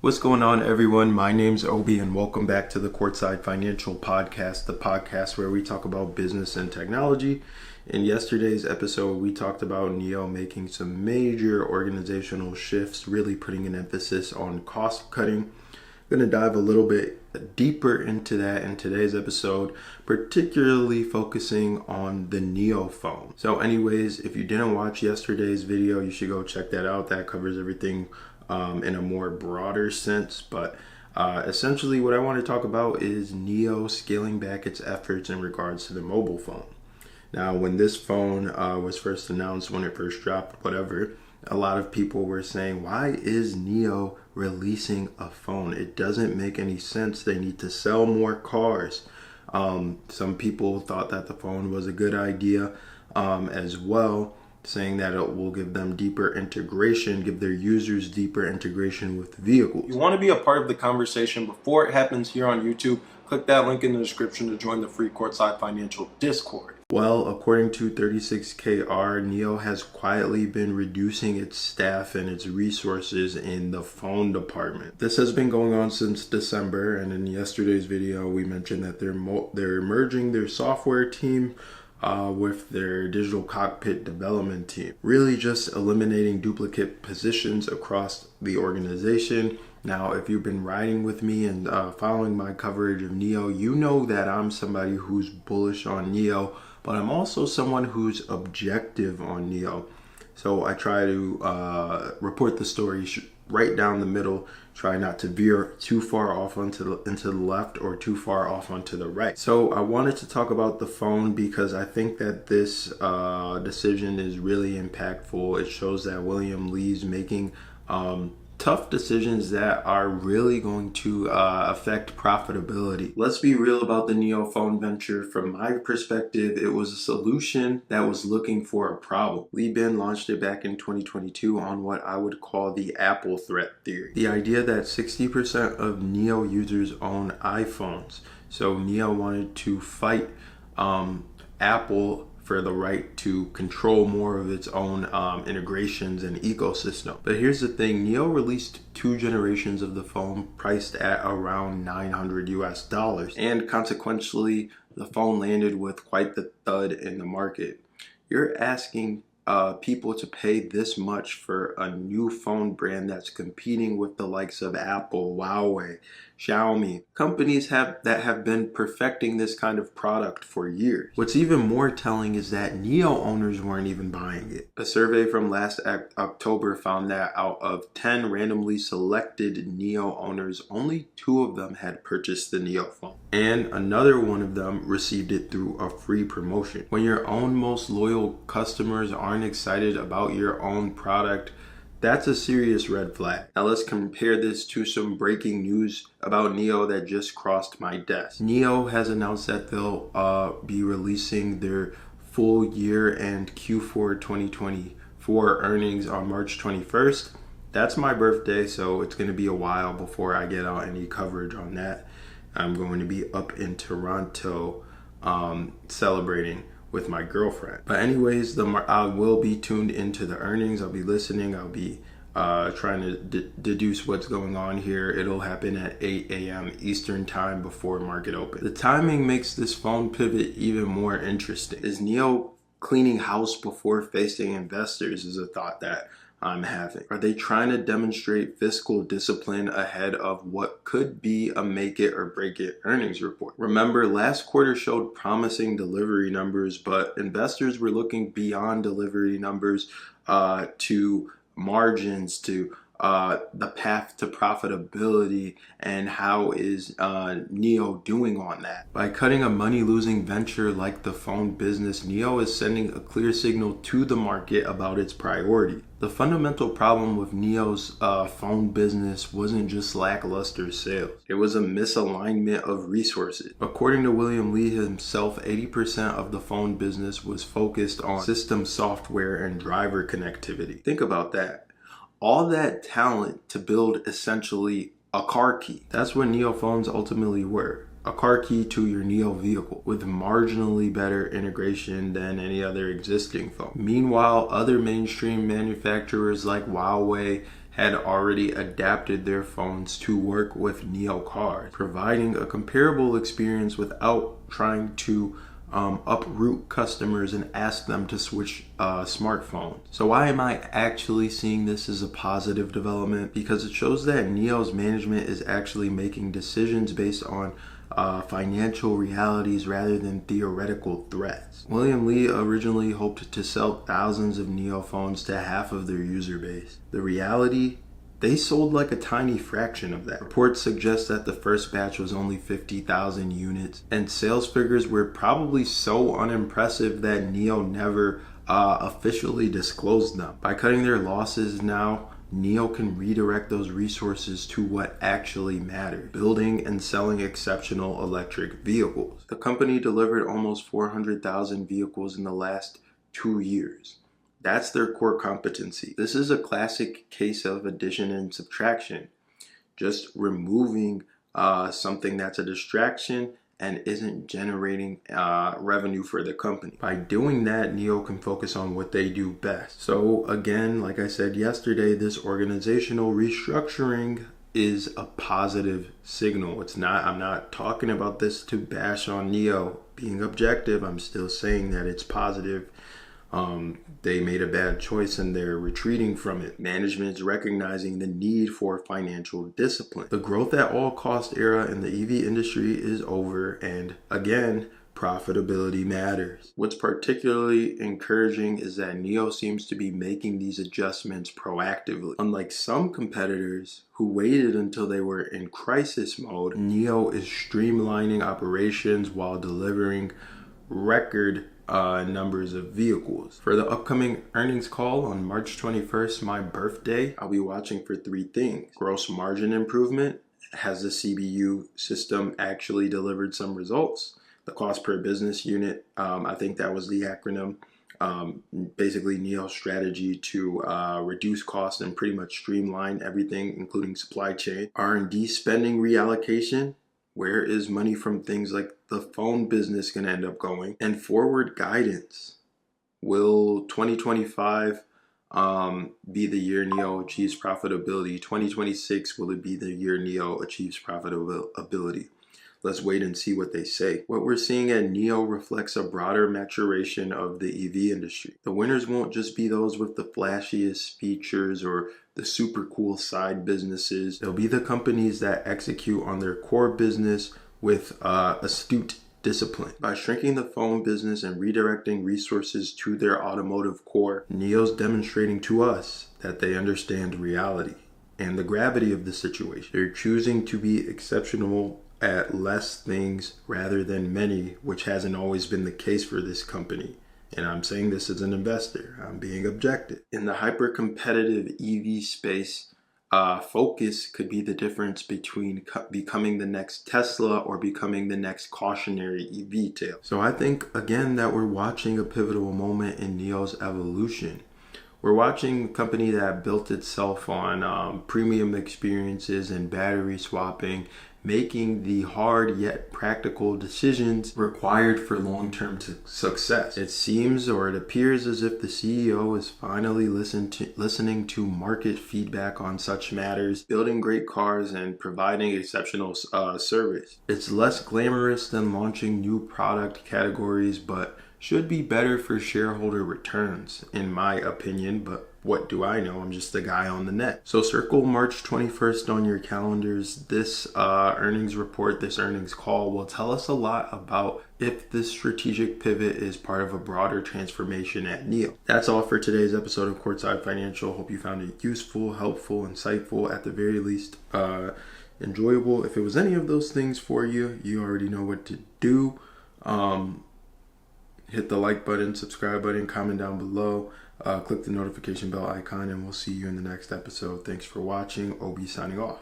What's going on, everyone? My name's Obi, and welcome back to the Courtside Financial Podcast, the podcast where we talk about business and technology. In yesterday's episode, we talked about NIO making some major organizational shifts, really putting an emphasis on cost cutting. I'm going to dive a little bit deeper into that in today's episode, particularly focusing on the NIO phone. So anyways, if you didn't watch yesterday's video, you should go check that out. That covers everything in a more broader sense, but essentially what I want to talk about is NIO scaling back its efforts in regards to the mobile phone. Now, when this phone was first announced, when it first dropped, whatever, a lot of people were saying, why is NIO releasing a phone? It doesn't make any sense. They need to sell more cars. Some people thought that the phone was a good idea as well, saying that it will give them deeper integration, give their users deeper integration with vehicles. If you want to be a part of the conversation before it happens here on YouTube, click that link in the description to join the free Courtside Financial Discord. Well, according to 36KR, NIO has quietly been reducing its staff and its resources in the phone department. This has been going on since December, and in yesterday's video, we mentioned that they're merging their software team with their digital cockpit development team, really just eliminating duplicate positions across the organization. Now, if you've been riding with me and following my coverage of NIO, you know that I'm somebody who's bullish on NIO, but I'm also someone who's objective on NIO. So I try to report the story right down the middle, try not to veer too far off into the left or too far off onto the right. So I wanted to talk about the phone because I think that this decision is really impactful. It shows that William Lee's making tough decisions that are really going to affect profitability. Let's be real about the NIO phone venture. From my perspective, it was a solution that was looking for a problem. Lee Bin launched it back in 2022 on what I would call the Apple threat theory. The idea that 60% of NIO users own iPhones. So NIO wanted to fight Apple for the right to control more of its own integrations and ecosystem. But here's the thing, NIO released 2 generations of the phone priced at around $900 US, and consequently, the phone landed with quite the thud in the market. You're asking people to pay this much for a new phone brand that's competing with the likes of Apple, Huawei, Xiaomi, companies that have been perfecting this kind of product for years. What's even more telling is that NIO owners weren't even buying it. A survey from last October found that out of 10 randomly selected NIO owners, only 2 of them had purchased the NIO phone, and another one of them received it through a free promotion. When your own most loyal customers aren't excited about your own product, that's a serious red flag. Now let's compare this to some breaking news about NIO that just crossed my desk. NIO has announced that they'll be releasing their full year and Q4 2024 earnings on March 21st. That's my birthday, so it's going to be a while before I get out any coverage on that. I'm going to be up in Toronto celebrating with my girlfriend. But anyways, I will be tuned into the earnings. I'll be listening. I'll be trying to deduce what's going on here. It'll happen at 8 a.m. Eastern time before market open. The timing makes this phone pivot even more interesting. Is NIO cleaning house before facing investors is a thought that I'm having. Are they trying to demonstrate fiscal discipline ahead of what could be a make it or break it earnings report? Remember, last quarter showed promising delivery numbers, but investors were looking beyond delivery numbers to margins, to the path to profitability, and how is NIO doing on that. By cutting a money-losing venture like the phone business, NIO is sending a clear signal to the market about its priority. The fundamental problem with NIO's phone business wasn't just lackluster sales. It was a misalignment of resources. According to William Lee himself, 80% of the phone business was focused on system software and driver connectivity. Think about that. All that talent to build essentially a car key. That's what NIO phones ultimately were. A car key to your NIO vehicle with marginally better integration than any other existing phone. Meanwhile, other mainstream manufacturers like Huawei had already adapted their phones to work with NIO cards, providing a comparable experience without trying to uproot customers and ask them to switch smartphones. So why am I actually seeing this as a positive development? Because it shows that NIO's management is actually making decisions based on financial realities rather than theoretical threats. William Lee originally hoped to sell thousands of NIO phones to half of their user base. The reality, they sold like a tiny fraction of that. Reports suggest that the first batch was only 50,000 units, and sales figures were probably so unimpressive that NIO never officially disclosed them. By cutting their losses now, NIO can redirect those resources to what actually matters: building and selling exceptional electric vehicles. The company delivered almost 400,000 vehicles in the last 2 years. That's their core competency. This is a classic case of addition and subtraction, just removing something that's a distraction and isn't generating revenue for the company. By doing that, NIO can focus on what they do best. So again, like I said yesterday, this organizational restructuring is a positive signal. I'm not talking about this to bash on NIO. Being objective, I'm still saying that it's positive. They made a bad choice and they're retreating from it. Management is recognizing the need for financial discipline. The growth at all cost era in the EV industry is over, and again, profitability matters. What's particularly encouraging is that NIO seems to be making these adjustments proactively. Unlike some competitors who waited until they were in crisis mode, NIO is streamlining operations while delivering record numbers of vehicles. For the upcoming earnings call on March 21st, my birthday, I'll be watching for 3 things: gross margin improvement. Has the CBU system actually delivered some results? The cost per business unit, I think that was the acronym. Basically NIO's strategy to reduce costs and pretty much streamline everything, including supply chain. R&D spending reallocation. Where is money from things like the phone business going to end up going? And forward guidance. Will 2025 be the year NIO achieves profitability? 2026, will it be the year NIO achieves profitability? Let's wait and see what they say. What we're seeing at NIO reflects a broader maturation of the EV industry. The winners won't just be those with the flashiest features or the super cool side businesses. They'll be the companies that execute on their core business with astute discipline. By shrinking the phone business and redirecting resources to their automotive core, NIO's demonstrating to us that they understand reality and the gravity of the situation. They're choosing to be exceptional at less things rather than many, which hasn't always been the case for this company. And I'm saying this as an investor. I'm being objective. In the hyper-competitive EV space, focus could be the difference between becoming the next Tesla or becoming the next cautionary EV tale. So I think, again, that we're watching a pivotal moment in NIO's evolution. We're watching a company that built itself on premium experiences and battery swapping, making the hard yet practical decisions required for long-term success. It seems, or it appears, as if the CEO is finally listening to market feedback on such matters, building great cars and providing exceptional service. It's less glamorous than launching new product categories, but should be better for shareholder returns, in my opinion. But what do I know? I'm just a guy on the net. So circle March 21st on your calendars. This earnings report, this earnings call will tell us a lot about if this strategic pivot is part of a broader transformation at NIO. That's all for today's episode of Courtside Financial. Hope you found it useful, helpful, insightful, at the very least enjoyable. If it was any of those things for you, you already know what to do. Hit the like button, subscribe button, comment down below, click the notification bell icon, and we'll see you in the next episode. Thanks for watching. Obi signing off.